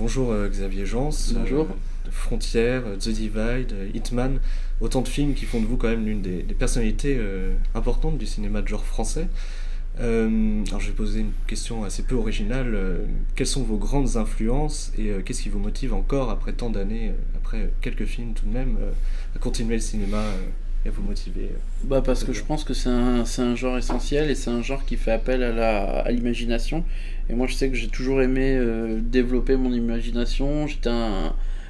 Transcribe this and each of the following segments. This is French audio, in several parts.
Bonjour Xavier Jans, Bonjour. Frontières, The Divide, Hitman, autant de films qui font de vous quand même l'une des personnalités importantes du cinéma de genre français. Alors je vais poser une question assez peu originale. Quelles sont vos grandes influences et qu'est-ce qui vous motive encore après tant d'années, après quelques films tout de même, à continuer le cinéma et à vous motiver dans Parce ce que je genre? pense que c'est un genre essentiel et c'est un genre qui fait appel à l'imagination. Et moi, je sais que j'ai toujours aimé développer mon imagination.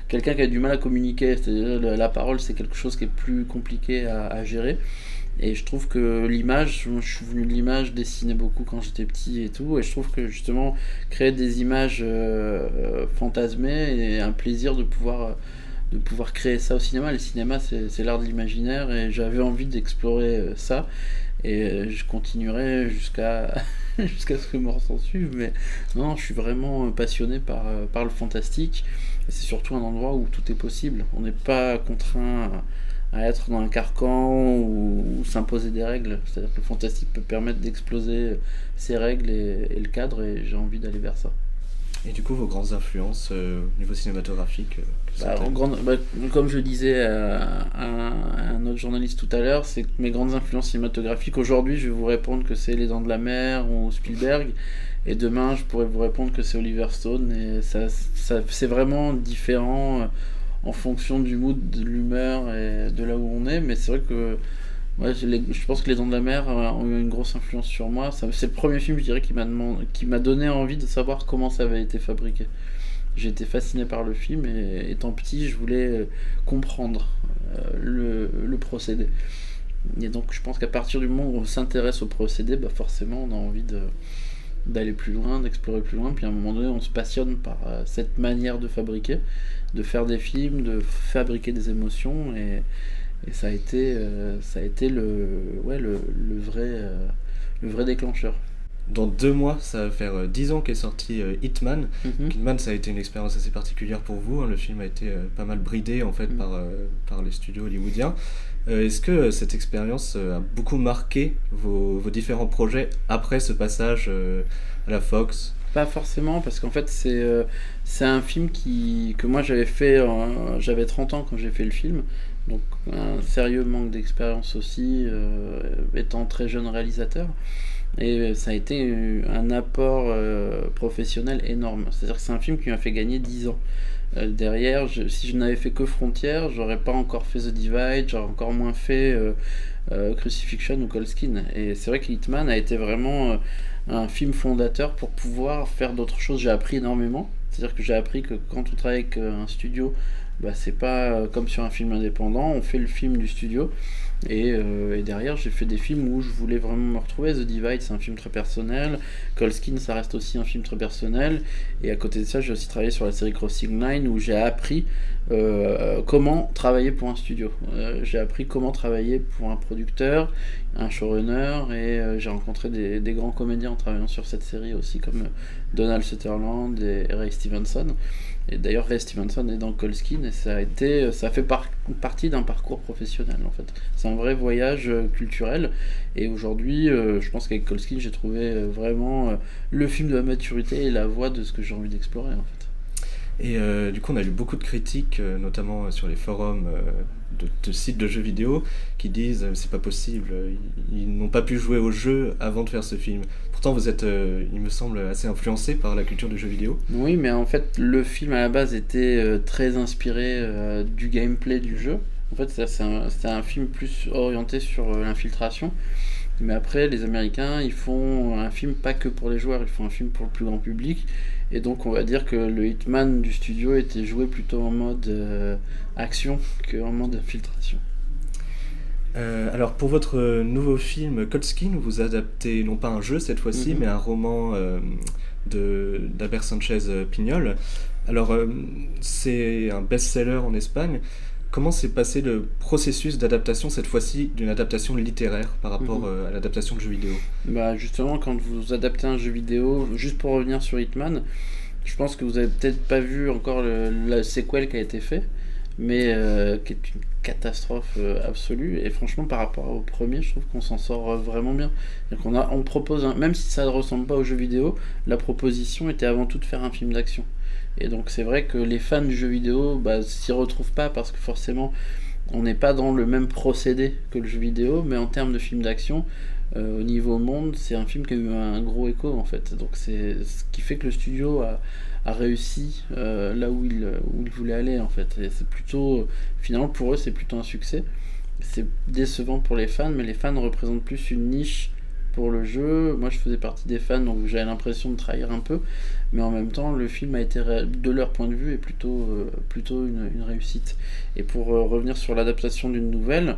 Quelqu'un qui a du mal à communiquer. C'est-à-dire, la parole, c'est quelque chose qui est plus compliqué à gérer. Et je trouve que l'image, moi, je suis venu de l'image, dessiner beaucoup quand j'étais petit et tout. Et je trouve que justement, créer des images fantasmées est un plaisir de pouvoir créer ça au cinéma. Le cinéma, c'est l'art de l'imaginaire et j'avais envie d'explorer ça. Et je continuerai jusqu'à jusqu'à ce que mort s'en suive. Mais non, je suis vraiment passionné par le fantastique. Et c'est surtout un endroit où tout est possible. On n'est pas contraint à être dans un carcan ou s'imposer des règles. C'est-à-dire que le fantastique peut permettre d'exploser ses règles et le cadre, et j'ai envie d'aller vers ça. Et du coup, vos grandes influences au niveau cinématographique, quelles sont-elles? Comme je disais à un autre journaliste tout à l'heure, c'est que mes grandes influences cinématographiques, aujourd'hui, je vais vous répondre que c'est Les Dents de la Mer ou Spielberg, et demain, je pourrais vous répondre que c'est Oliver Stone, et c'est vraiment différent en fonction du mood, de l'humeur et de là où on est, mais c'est vrai que ouais, je pense que Les Dents de la Mer ont eu une grosse influence sur moi. C'est le premier film, je dirais, qui m'a donné envie de savoir comment ça avait été fabriqué. J'ai été fasciné par le film et étant petit, je voulais comprendre le procédé. Et donc, je pense qu'à partir du moment où on s'intéresse au procédé, forcément, on a envie d'aller plus loin, d'explorer plus loin. Puis à un moment donné, on se passionne par cette manière de fabriquer, de faire des films, de fabriquer des émotions. Et ça a été le vrai déclencheur. Dans 2 mois, ça va faire 10 ans qu'est sorti Hitman. Mhm. Hitman, ça a été une expérience assez particulière pour vous, hein. Le film a été pas mal bridé en fait Mhm. par les studios hollywoodiens. Est-ce que cette expérience a beaucoup marqué vos différents projets après ce passage à la Fox? Pas forcément, parce qu'en fait, c'est un film que moi j'avais fait. J'avais 30 ans quand j'ai fait le film, donc un sérieux manque d'expérience aussi, étant très jeune réalisateur. Et ça a été un apport professionnel énorme. C'est-à-dire que c'est un film qui m'a fait gagner 10 ans. Derrière, si je n'avais fait que Frontières, j'aurais pas encore fait The Divide, j'aurais encore moins fait Crucifixion ou Cold Skin. Et c'est vrai que Hitman a été vraiment un film fondateur pour pouvoir faire d'autres choses. J'ai appris énormément. C'est-à-dire que j'ai appris que quand on travaille avec un studio, c'est pas comme sur un film indépendant, on fait le film du studio. Et derrière, j'ai fait des films où je voulais vraiment me retrouver. The Divide, c'est un film très personnel. Cold Skin, ça reste aussi un film très personnel. Et à côté de ça, j'ai aussi travaillé sur la série Crossing Line où j'ai appris comment travailler pour un studio. J'ai appris comment travailler pour un producteur, un showrunner, et j'ai rencontré des grands comédiens en travaillant sur cette série aussi, comme Donald Sutherland et Ray Stevenson. Et d'ailleurs, Ray Stevenson est dans Cold Skin et ça fait partie d'un parcours professionnel en fait. C'est un vrai voyage culturel. Et aujourd'hui, je pense qu'avec Cold Skin, j'ai trouvé vraiment le film de la maturité et la voie de ce que j'ai envie d'explorer en fait. Et du coup, on a lu beaucoup de critiques, notamment sur les forums de sites de jeux vidéo, qui disent c'est pas possible, ils n'ont pas pu jouer au jeu avant de faire ce film. Pourtant, vous êtes, il me semble, assez influencé par la culture du jeu vidéo. Oui, mais en fait, le film à la base était très inspiré du gameplay du jeu. En fait, c'était un film plus orienté sur l'infiltration. Mais après, les Américains, ils font un film pas que pour les joueurs, ils font un film pour le plus grand public. Et donc, on va dire que le Hitman du studio était joué plutôt en mode action qu'en mode infiltration. Alors, pour votre nouveau film Cold Skin, vous adaptez non pas un jeu cette fois-ci, Mhm. mais un roman d'Albert Sanchez Pignol. Alors, c'est un best-seller en Espagne. Comment s'est passé le processus d'adaptation cette fois-ci d'une adaptation littéraire par rapport Mhm. à l'adaptation de jeux vidéo? Justement, quand vous adaptez un jeu vidéo, juste pour revenir sur Hitman, je pense que vous avez peut-être pas vu encore la séquelle qui a été faite. mais qui est une catastrophe absolue. Et franchement, par rapport au premier, je trouve qu'on s'en sort vraiment bien. On propose, même si ça ne ressemble pas aux jeux vidéo, la proposition était avant tout de faire un film d'action. Et donc c'est vrai que les fans du jeu vidéo s'y retrouvent pas parce que forcément on n'est pas dans le même procédé que le jeu vidéo, mais en termes de film d'action, au niveau monde, c'est un film qui a eu un gros écho en fait. Donc c'est ce qui fait que le studio a réussi là où il voulait aller en fait. Et c'est plutôt, finalement pour eux, c'est plutôt un succès. C'est décevant pour les fans, mais les fans représentent plus une niche pour le jeu. Moi je faisais partie des fans, donc j'avais l'impression de trahir un peu, mais en même temps le film a été de leur point de vue est plutôt une réussite. Et pour revenir sur l'adaptation d'une nouvelle,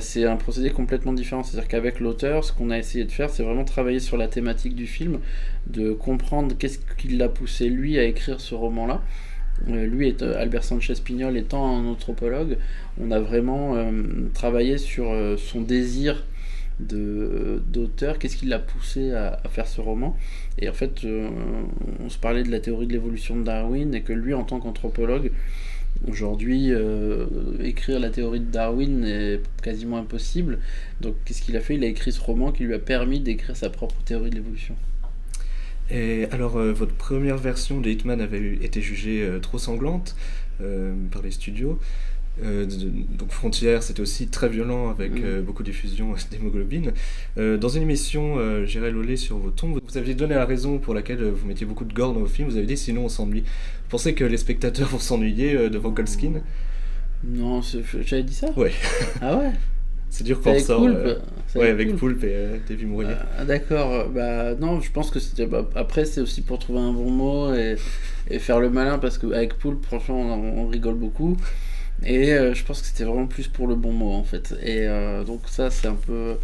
c'est un procédé complètement différent. C'est-à-dire qu'avec l'auteur, ce qu'on a essayé de faire, c'est vraiment travailler sur la thématique du film, de comprendre qu'est-ce qui l'a poussé lui à écrire ce roman-là. Lui, Albert Sanchez Pignol étant un anthropologue, on a vraiment travaillé sur son désir d'auteur, qu'est-ce qui l'a poussé à faire ce roman. Et en fait, on se parlait de la théorie de l'évolution de Darwin, et que lui, en tant qu'anthropologue, aujourd'hui, écrire la théorie de Darwin est quasiment impossible. Donc qu'est-ce qu'il a fait? Il a écrit ce roman qui lui a permis d'écrire sa propre théorie de l'évolution. Et alors, votre première version de Hitman avait été jugée trop sanglante par les studios. Donc Frontières, c'était aussi très violent avec beaucoup d'effusion d'hémoglobine. Dans une émission, Gérald Lollet sur vos tombes, vous aviez donné la raison pour laquelle vous mettiez beaucoup de gore dans vos films. Vous avez dit sinon on s'ennuie. Vous pensez que les spectateurs vont s'ennuyer devant Colskin? Non, j'avais dit ça? Ouais. Ah ouais? C'est dur qu'on ressort. Ouais, avec Poulpe et Davy Mourier. D'accord, non, je pense que c'était. Après, c'est aussi pour trouver un bon mot et faire le malin, parce qu'avec Poulpe, franchement, on rigole beaucoup. Et je pense que c'était vraiment plus pour le bon mot en fait. Et donc, ça, c'est un peu.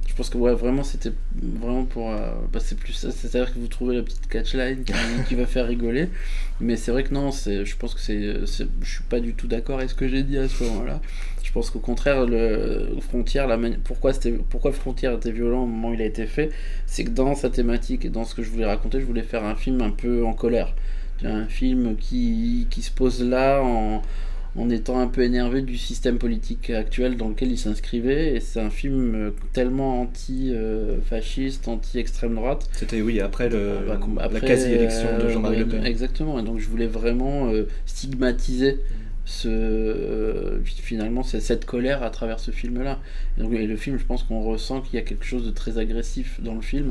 Je pense que vraiment, c'était vraiment pour. C'est plus ça, c'est-à-dire que vous trouvez la petite catchline qui va faire rigoler. Mais c'est vrai que non, je pense que je suis pas du tout d'accord avec ce que j'ai dit à ce moment-là. Je pense qu'au contraire, Frontières, pourquoi Frontières était violent au moment où il a été fait, c'est que dans sa thématique et dans ce que je voulais raconter, je voulais faire un film un peu en colère. Un film qui se pose là en étant un peu énervé du système politique actuel dans lequel il s'inscrivait. Et c'est un film tellement anti-fasciste, anti-extrême droite. C'était, oui, après la quasi-élection de Jean-Marie Le Pen. Exactement, et donc je voulais vraiment stigmatiser finalement cette colère à travers ce film-là. Et le film, je pense qu'on ressent qu'il y a quelque chose de très agressif dans le film.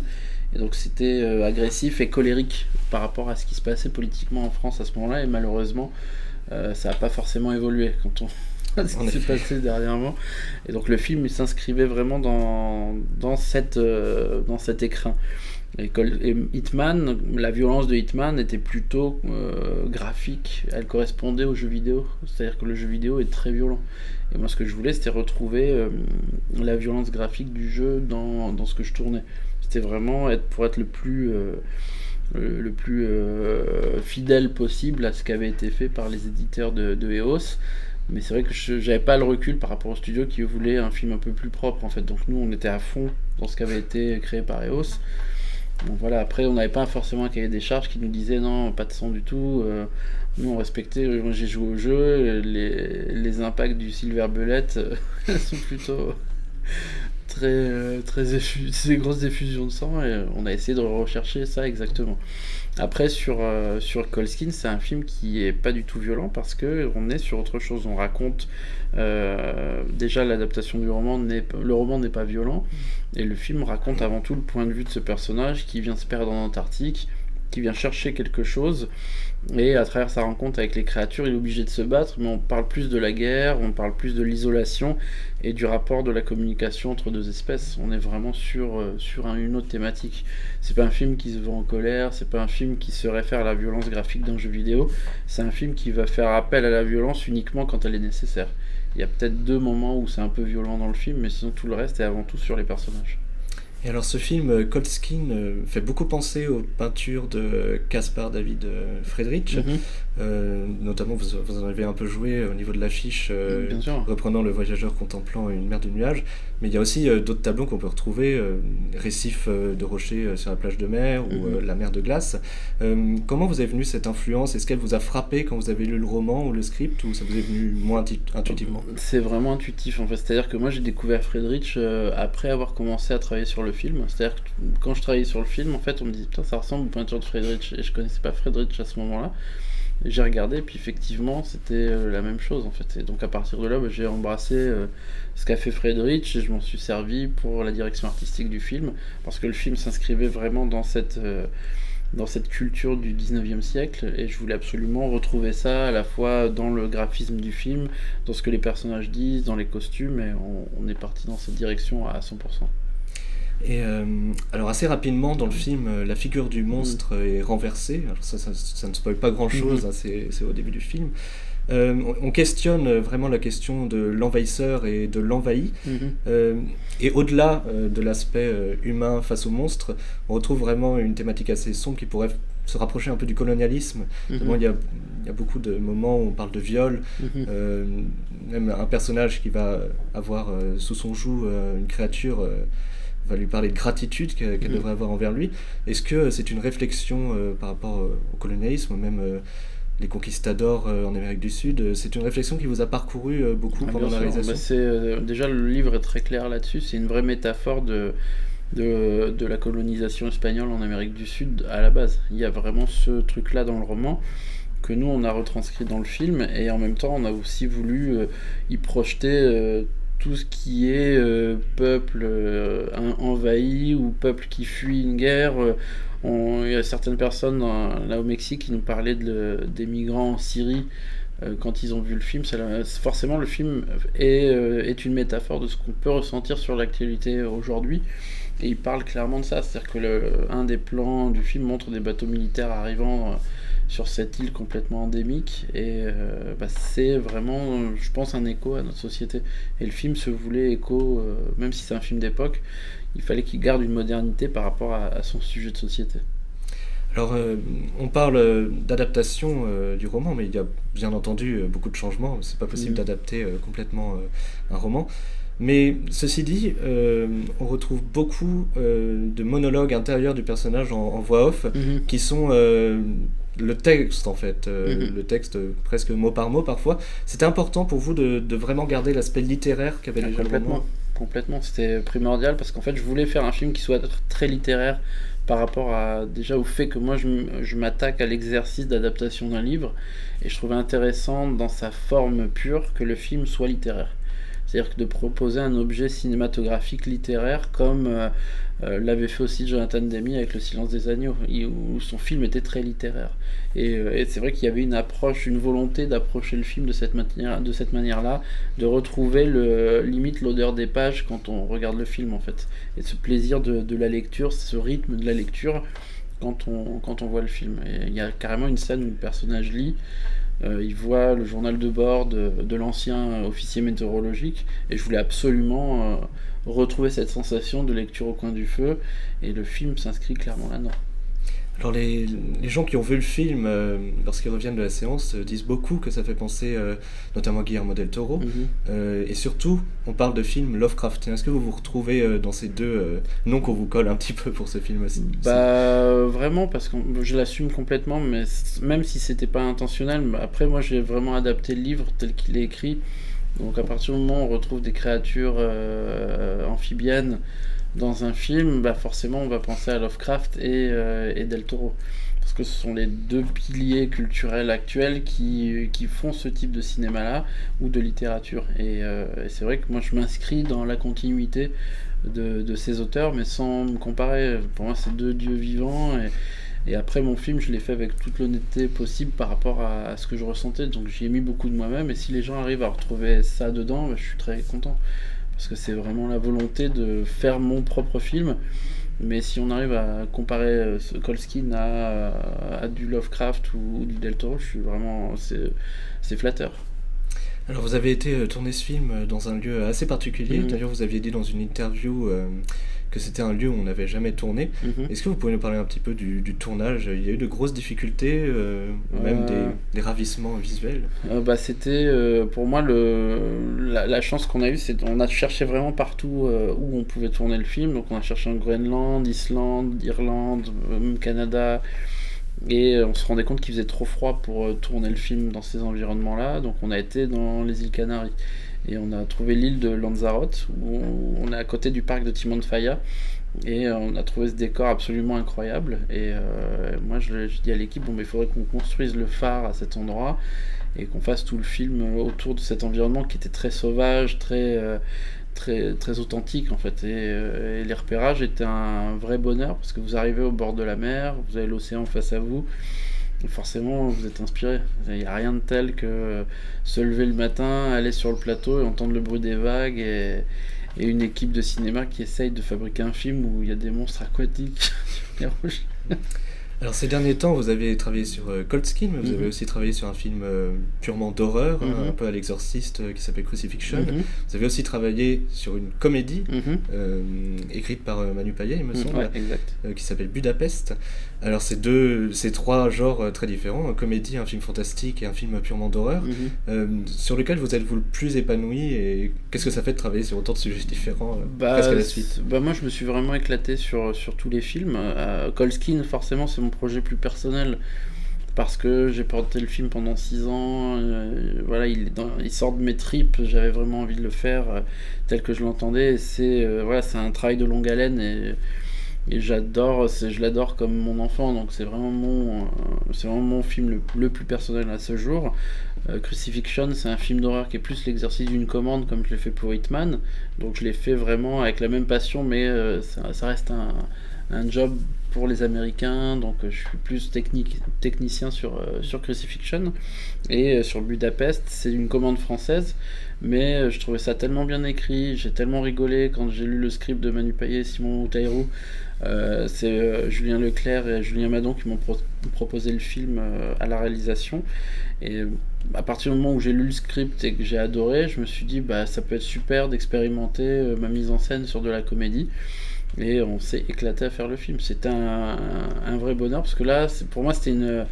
Et donc c'était agressif et colérique par rapport à ce qui se passait politiquement en France à ce moment-là. Et malheureusement, ça n'a pas forcément évolué quand on ce qui s'est passé dernièrement. Et donc le film il s'inscrivait vraiment dans cet écrin. Et Hitman, la violence de Hitman était plutôt graphique, elle correspondait au jeu vidéo, c'est-à-dire que le jeu vidéo est très violent. Et moi ce que je voulais c'était retrouver la violence graphique du jeu dans ce que je tournais. C'était vraiment pour être le plus fidèle possible à ce qui avait été fait par les éditeurs de EOS. Mais c'est vrai que j'avais pas le recul par rapport au studio qui voulait un film un peu plus propre en fait. Donc nous on était à fond dans ce qui avait été créé par EOS. Bon voilà, après on n'avait pas forcément un cahier des charges qui nous disait non, pas de sang du tout. Nous on respectait, moi j'ai joué au jeu, les impacts du Silver Bullet sont plutôt très c'est des grosses effusions de sang, et on a essayé de rechercher ça exactement. Après sur Colskin, c'est un film qui est pas du tout violent parce que on est sur autre chose. On raconte déjà l'adaptation du roman, le roman n'est pas violent, et le film raconte avant tout le point de vue de ce personnage qui vient se perdre en Antarctique, qui vient chercher quelque chose, et à travers sa rencontre avec les créatures, il est obligé de se battre, mais on parle plus de la guerre, on parle plus de l'isolation et du rapport de la communication entre deux espèces. On est vraiment sur une autre thématique. C'est pas un film qui se veut en colère, c'est pas un film qui se réfère à la violence graphique d'un jeu vidéo, c'est un film qui va faire appel à la violence uniquement quand elle est nécessaire. Il y a peut-être 2 moments où c'est un peu violent dans le film, mais sinon tout le reste est avant tout sur les personnages. Et alors ce film, Colskin, fait beaucoup penser aux peintures de Caspar David Friedrich. Notamment, vous en avez un peu joué au niveau de l'affiche, Bien sûr. reprenant le voyageur contemplant une mer de nuages. Mais il y a aussi d'autres tableaux qu'on peut retrouver, récifs de rochers sur la plage de mer ou la mer de glace. Comment vous est venue cette influence? Est-ce qu'elle vous a frappé quand vous avez lu le roman ou le script, ou ça vous est venu moins intuitivement? C'est vraiment intuitif en fait, c'est-à-dire que moi j'ai découvert Friedrich après avoir commencé à travailler sur le film. C'est-à-dire que quand je travaillais sur le film, en fait on me dit putain ça ressemble aux peintures de Friedrich, et je connaissais pas Friedrich à ce moment-là. Et j'ai regardé, et puis effectivement c'était la même chose en fait. Et donc à partir de là, j'ai embrassé ce qu'a fait Friedrich, et je m'en suis servi pour la direction artistique du film, parce que le film s'inscrivait vraiment dans cette culture du 19e siècle, et je voulais absolument retrouver ça à la fois dans le graphisme du film, dans ce que les personnages disent, dans les costumes, et on est parti dans cette direction à 100%. Et alors assez rapidement dans le film, la figure du monstre est renversée. Alors ça ne spoil pas grand-chose, hein, c'est au début du film. On questionne vraiment la question de l'envahisseur et de l'envahi. Et au-delà de l'aspect humain face au monstre, on retrouve vraiment une thématique assez sombre qui pourrait se rapprocher un peu du colonialisme. Notamment, il y a beaucoup de moments où on parle de viol, même un personnage qui va avoir sous son joug une créature va lui parler de gratitude qu'elle devrait avoir envers lui. Est-ce que c'est une réflexion par rapport au colonialisme, même les conquistadors en Amérique du Sud, c'est une réflexion qui vous a parcouru beaucoup pendant la réalisation? Déjà le livre est très clair là-dessus, c'est une vraie métaphore de la colonisation espagnole en Amérique du Sud à la base. Il y a vraiment ce truc-là dans le roman que nous on a retranscrit dans le film, et en même temps on a aussi voulu y projeter tout ce qui est peuple envahi ou peuple qui fuit une guerre. Il y a certaines personnes là au Mexique qui nous parlaient des migrants en Syrie quand ils ont vu le film. Forcément le film est une métaphore de ce qu'on peut ressentir sur l'actualité aujourd'hui, et il parle clairement de ça. C'est-à-dire que un des plans du film montre des bateaux militaires arrivant sur cette île complètement endémique, et c'est vraiment, je pense, un écho à notre société. Et le film se voulait écho, même si c'est un film d'époque, il fallait qu'il garde une modernité par rapport à son sujet de société. Alors, on parle d'adaptation du roman, mais il y a bien entendu beaucoup de changements. C'est pas possible d'adapter complètement un roman. Mais ceci dit, on retrouve beaucoup de monologues intérieurs du personnage en voix off, qui sont le texte en fait, le texte presque mot par mot parfois. C'était important pour vous de vraiment garder l'aspect littéraire qu'avait déjà le roman? Complètement, c'était primordial, parce qu'en fait je voulais faire un film qui soit très littéraire par rapport déjà au fait que moi je m'attaque à l'exercice d'adaptation d'un livre, et je trouvais intéressant dans sa forme pure que le film soit littéraire. C'est-à-dire que de proposer un objet cinématographique littéraire comme l'avait fait aussi Jonathan Demme avec Le Silence des agneaux, où son film était très littéraire. Et c'est vrai qu'il y avait une volonté d'approcher le film de cette manière-là, de retrouver limite l'odeur des pages quand on regarde le film en fait, et ce plaisir de la lecture, ce rythme de la lecture quand on voit le film. Et il y a carrément une scène où le personnage lit. Il voit le journal de bord de l'ancien officier météorologique, et je voulais absolument retrouver cette sensation de lecture au coin du feu, et le film s'inscrit clairement là-dedans. Alors les gens qui ont vu le film, lorsqu'ils reviennent de la séance, disent beaucoup que ça fait penser notamment à Guillermo del Toro, et surtout on parle de films Lovecraftien. Est-ce que vous vous retrouvez dans ces deux noms qu'on vous colle un petit peu pour ce film aussi? Vraiment, parce que je l'assume complètement, mais même si c'était pas intentionnel, après moi j'ai vraiment adapté le livre tel qu'il est écrit. Donc à partir du moment où on retrouve des créatures amphibiennes dans un film, forcément on va penser à Lovecraft et Del Toro, parce que ce sont les deux piliers culturels actuels qui font ce type de cinéma-là ou de littérature. Et c'est vrai que moi je m'inscris dans la continuité de ces auteurs, mais sans me comparer. Pour moi c'est deux dieux vivants, et après mon film je l'ai fait avec toute l'honnêteté possible par rapport à ce que je ressentais, donc j'y ai mis beaucoup de moi-même, et si les gens arrivent à retrouver ça dedans, je suis très content, parce que c'est vraiment la volonté de faire mon propre film. Mais si on arrive à comparer Colskin à du Lovecraft ou du Del Toro, je suis vraiment, c'est flatteur. Alors vous avez été tourner ce film dans un lieu assez particulier. D'ailleurs, vous aviez dit dans une interview que c'était un lieu où on n'avait jamais tourné. Est-ce que vous pouvez nous parler un petit peu du tournage? Il y a eu de grosses difficultés, ou même des ravissements visuels? C'était pour moi la chance qu'on a eue, c'est qu'on a cherché vraiment partout où on pouvait tourner le film. Donc on a cherché en Groenland, Islande, Irlande, même Canada. Et on se rendait compte qu'il faisait trop froid pour tourner le film dans ces environnements-là. Donc on a été dans les îles Canaries. Et on a trouvé l'île de Lanzarote, où on est à côté du parc de Timon Faya. Et on a trouvé ce décor absolument incroyable. Et moi je dis à l'équipe, il faudrait qu'on construise le phare à cet endroit et qu'on fasse tout le film autour de cet environnement qui était très sauvage, très authentique en fait. Et les repérages étaient un vrai bonheur parce que vous arrivez au bord de la mer, vous avez l'océan face à vous. Et forcément, vous êtes inspiré. Il n'y a rien de tel que se lever le matin, aller sur le plateau et entendre le bruit des vagues et une équipe de cinéma qui essaye de fabriquer un film où il y a des monstres aquatiques sur les roches. Alors ces derniers temps, vous avez travaillé sur Cold Skin, mais vous avez aussi travaillé sur un film purement d'horreur, un peu à l'exorciste, qui s'appelle Crucifixion. Vous avez aussi travaillé sur une comédie écrite par Manu Payet, il me semble, qui s'appelle Budapest. Alors c'est trois genres très différents, une comédie, un film fantastique et un film purement d'horreur, sur lequel vous êtes-vous le plus épanoui, et qu'est-ce que ça fait de travailler sur autant de sujets différents presque à la suite? Moi je me suis vraiment éclaté sur tous les films. Cold Skin, forcément c'est mon projet plus personnel parce que j'ai porté le film pendant 6 ans, voilà, il sort de mes tripes, j'avais vraiment envie de le faire tel que je l'entendais, et c'est un travail de longue haleine et je l'adore comme mon enfant, donc c'est vraiment mon film le plus personnel à ce jour. Crucifixion, c'est un film d'horreur qui est plus l'exercice d'une commande comme je l'ai fait pour Hitman, donc je l'ai fait vraiment avec la même passion, mais ça reste un job pour les Américains, donc je suis plus technicien sur Crucifixion. Et sur Budapest, c'est une commande française, mais je trouvais ça tellement bien écrit, j'ai tellement rigolé quand j'ai lu le script de Manu Payet et Simon Taïrou. C'est Julien Leclerc et Julien Madon qui m'ont proposé le film à la réalisation, et à partir du moment où j'ai lu le script et que j'ai adoré, je me suis dit ça peut être super d'expérimenter ma mise en scène sur de la comédie. Et on s'est éclaté à faire le film. C'était un vrai bonheur parce que là, pour moi, c'était une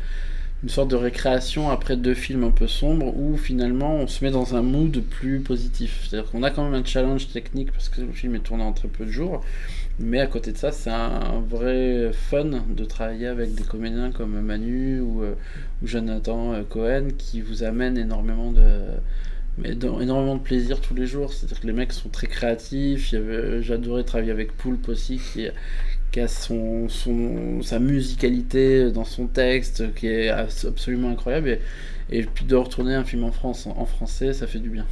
sorte de récréation après 2 films un peu sombres où finalement on se met dans un mood plus positif. C'est-à-dire qu'on a quand même un challenge technique parce que le film est tourné en très peu de jours. Mais à côté de ça, c'est un vrai fun de travailler avec des comédiens comme Manu ou Jonathan Cohen qui vous amènent énormément de plaisir tous les jours. C'est-à-dire que les mecs sont très créatifs. J'adorais travailler avec Poulpe aussi qui a sa musicalité dans son texte qui est absolument incroyable, et puis de retourner un film en français, ça fait du bien.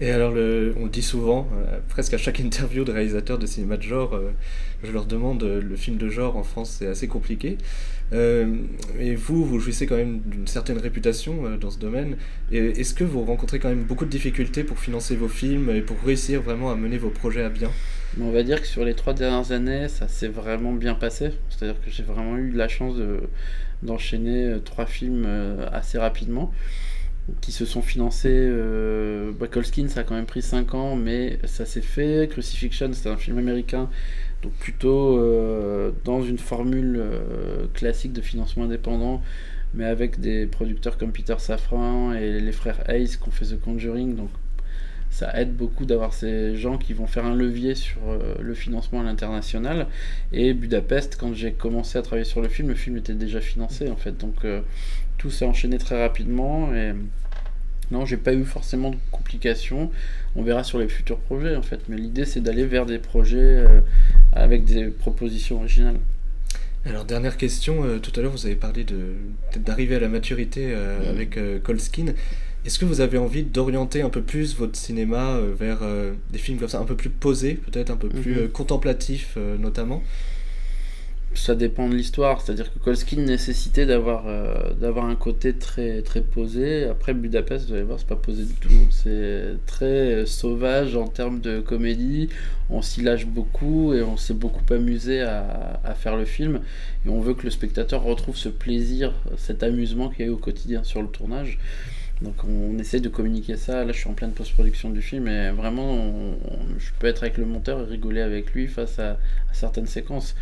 Et alors, on le dit souvent, presque à chaque interview de réalisateurs de cinéma de genre, je leur demande, le film de genre en France c'est assez compliqué. Et vous jouissez quand même d'une certaine réputation dans ce domaine. Et est-ce que vous rencontrez quand même beaucoup de difficultés pour financer vos films et pour réussir vraiment à mener vos projets à bien? On va dire que sur les 3 dernières années, ça s'est vraiment bien passé. C'est-à-dire que j'ai vraiment eu la chance d'enchaîner 3 films assez rapidement, qui se sont financés. Cold Skin, ça a quand même pris 5 ans, mais ça s'est fait. Crucifixion, c'était un film américain, donc plutôt dans une formule classique de financement indépendant, mais avec des producteurs comme Peter Safran et les frères Hayes qui ont fait The Conjuring, donc ça aide beaucoup d'avoir ces gens qui vont faire un levier sur le financement à l'international. Et Budapest, quand j'ai commencé à travailler sur le film était déjà financé en fait, donc tout s'est enchaîné très rapidement, et non, j'ai pas eu forcément de complications. On verra sur les futurs projets en fait, mais l'idée c'est d'aller vers des projets avec des propositions originales. Alors dernière question, tout à l'heure vous avez parlé peut-être d'arriver à la maturité avec Cold Skin. Est-ce que vous avez envie d'orienter un peu plus votre cinéma vers des films comme ça, un peu plus posés, peut-être un peu plus contemplatifs notamment? Ça dépend de l'histoire, c'est-à-dire que Cold Skin nécessitait d'avoir un côté très, très posé. Après Budapest, vous allez voir, c'est pas posé du tout. C'est très sauvage en termes de comédie, on s'y lâche beaucoup et on s'est beaucoup amusé à faire le film. Et on veut que le spectateur retrouve ce plaisir, cet amusement qu'il y a eu au quotidien sur le tournage. Donc on essaie de communiquer ça. Là, je suis en pleine post-production du film et vraiment, je peux être avec le monteur et rigoler avec lui face à certaines séquences.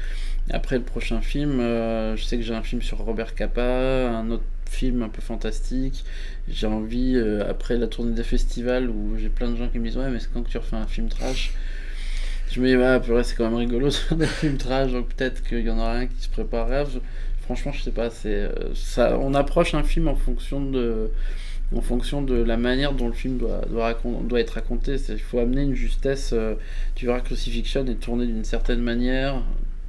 Après le prochain film, je sais que j'ai un film sur Robert Capa, un autre film un peu fantastique. J'ai envie, après la tournée des festivals où j'ai plein de gens qui me disent ouais mais c'est quand que tu refais un film trash, je me dis ouais purée, c'est quand même rigolo de faire des films trash, donc peut-être qu'il y en aura un qui se préparerait. Franchement je sais pas, c'est ça, on approche un film en fonction de la manière dont le film doit être raconté. Il faut amener une justesse. Tu verras que Crucifixion est tourné d'une certaine manière,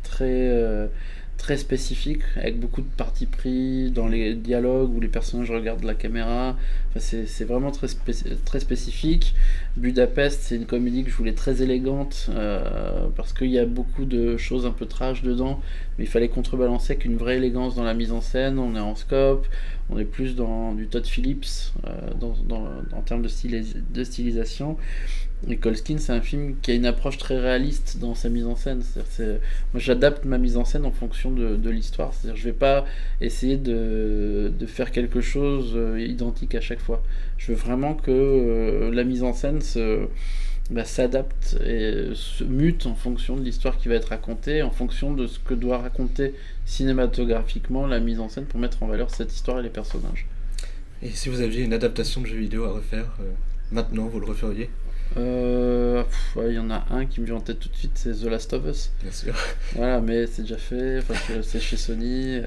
très, très spécifique, avec beaucoup de parti pris dans les dialogues où les personnages regardent la caméra. Enfin, c'est vraiment très spécifique. Budapest, c'est une comédie que je voulais très élégante, parce qu'il y a beaucoup de choses un peu trash dedans, mais il fallait contrebalancer avec une vraie élégance dans la mise en scène. On est en scope, on est plus dans du Todd Phillips, en termes de stylisation. Et Colskin, c'est un film qui a une approche très réaliste dans sa mise en scène. Moi, j'adapte ma mise en scène en fonction de l'histoire. C'est-à-dire, je vais pas essayer de faire quelque chose identique à chaque fois. Je veux vraiment que la mise en scène s'adapte et se mute en fonction de l'histoire qui va être racontée, en fonction de ce que doit raconter cinématographiquement la mise en scène pour mettre en valeur cette histoire et les personnages. Et si vous aviez une adaptation de jeu vidéo à refaire, maintenant, vous le referiez? Il y en a un qui me vient en tête tout de suite, c'est The Last of Us. Bien sûr. Voilà, mais c'est déjà fait, c'est chez Sony,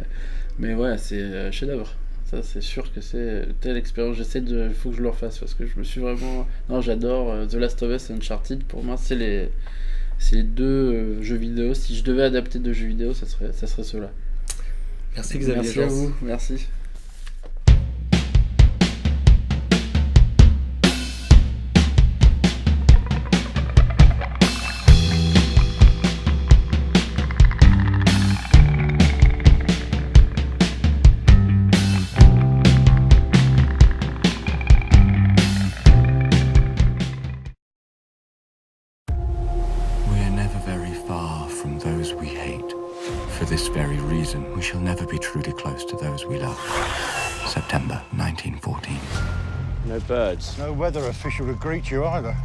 mais ouais, c'est chef-d'œuvre. Ça, c'est sûr que c'est telle expérience. Il faut que je le refasse parce que je me suis vraiment. Non, j'adore The Last of Us et Uncharted. Pour moi, c'est les deux jeux vidéo. Si je devais adapter deux jeux vidéo, ça serait ceux-là. Merci Xavier. Merci à vous, merci. We shall never be truly close to those we love. September 1914. No birds. No weather official to greet you either.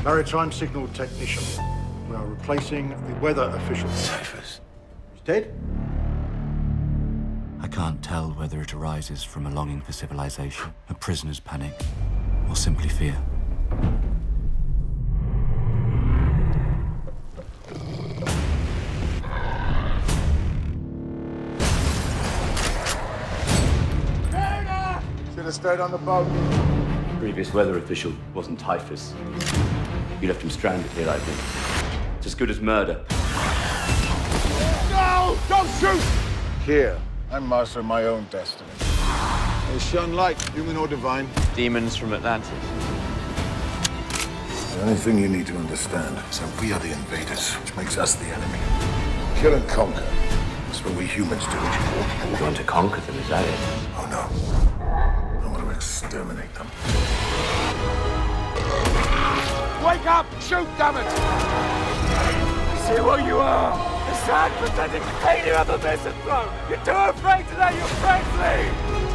Maritime signal technician. We are replacing the weather official. Typhus. He's dead? I can't tell whether it arises from a longing for civilization, a prisoner's panic, or simply fear. Stayed on the boat. Previous weather official wasn't typhus. You left him stranded here, I think. It's as good as murder. No! Don't shoot! Here, I'm master of my own destiny. They shun light, human or divine. Demons from Atlantis. The only thing you need to understand is that we are the invaders, which makes us the enemy. Kill and conquer. That's what we humans do. You want to conquer them, is that it? Oh no. Exterminate them. Wake up! Shoot, damn it! You see what you are? A sad, pathetic failure of a misanthrope! You're too afraid to let your friends leave!